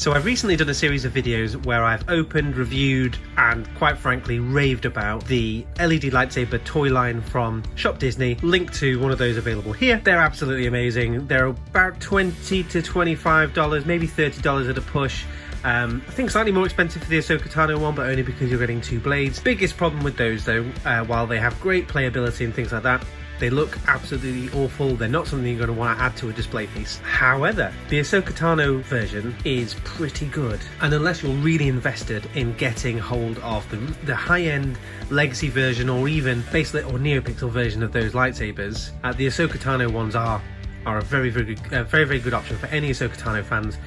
So I've recently done a series of videos where I've opened, reviewed, and quite frankly raved about the LED lightsaber toy line from Shop Disney. Link to one of those available here. They're absolutely amazing. They're about $20 to $25, maybe $30 at a push. I think slightly more expensive for the Ahsoka Tano one, but only because you're getting 2 blades. Biggest problem with those though, while they have great playability and things like that, they look absolutely awful. They're not something you're going to want to add to a display piece. However, the Ahsoka Tano version is pretty good. And unless you're really invested in getting hold of the high-end Legacy version or even baselit or NeoPixel version of those lightsabers, the Ahsoka Tano ones are a very good option for any Ahsoka Tano fans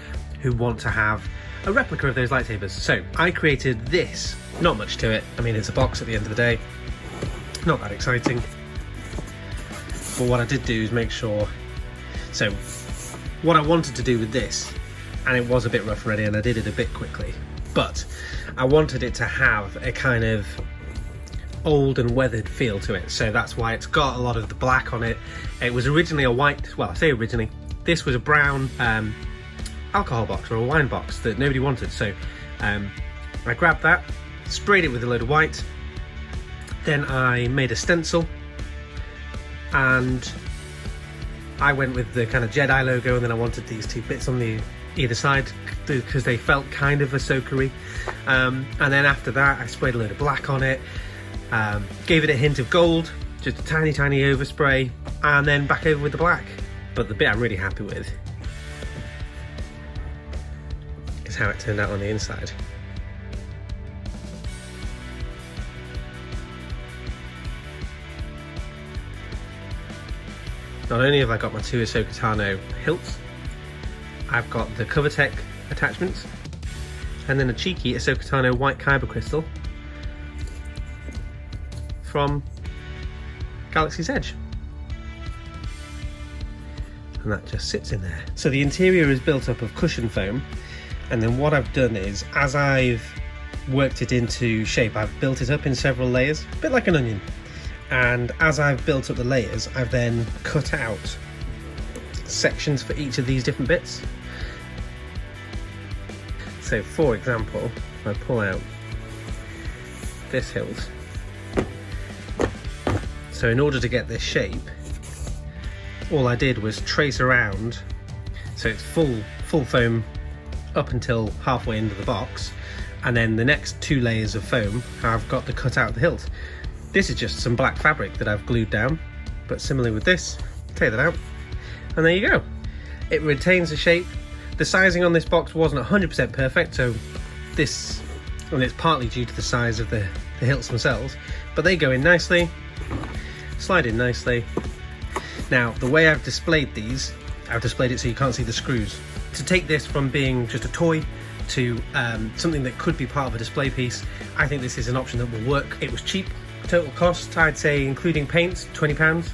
who want to have a replica of those lightsabers. So I created this. Not much to it. I mean, it's a box at the end of the day. Not that exciting. But what I did do is make sure, so what I wanted to do with this, and it was a bit rough already and I did it a bit quickly, but I wanted it to have a kind of old and weathered feel to it. So that's why it's got a lot of the black on it. It was originally a white, well I say originally, this was a brown alcohol box or a wine box that nobody wanted. So I grabbed that, sprayed it with a load of white, then I made a stencil, and I went with the kind of Jedi logo, and then I wanted these 2 bits on the either side because they felt kind of Ahsoka-y. And then after that I sprayed a load of black on it, gave it a hint of gold, just a tiny overspray, and then back over with the black. But the bit I'm really happy with is how it turned out on the inside. Not only have I got my 2 Ahsoka Tano hilts, I've got the CoverTech attachments, and then a cheeky Ahsoka Tano white kyber crystal from Galaxy's Edge. And that just sits in there. So the interior is built up of cushion foam, and then what I've done is, as I've worked it into shape, I've built it up in several layers, a bit like an onion. And as I've built up the layers, I've then cut out sections for each of these different bits. So for example, if I pull out this hilt, so in order to get this shape, all I did was trace around, so it's full foam up until halfway into the box, and then the next 2 layers of foam I've got to cut out the hilt. This is just some black fabric that I've glued down, but similarly with this, take that out, and there you go. It retains the shape. The sizing on this box wasn't 100% perfect, so this, and it's partly due to the size of the hilts themselves, but they go in nicely, slide in nicely. Now, the way I've displayed these, I've displayed it so you can't see the screws. To take this from being just a toy to something that could be part of a display piece, I think this is an option that will work. It was cheap. Total cost, I'd say including paints, £20.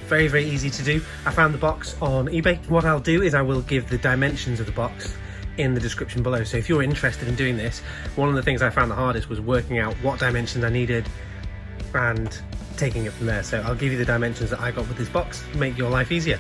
Very easy to do. I found the box on eBay. What I'll do is I will give the dimensions of the box in the description below. So if you're interested in doing this, one of the things I found the hardest was working out what dimensions I needed and taking it from there. So I'll give you the dimensions that I got with this box to make your life easier.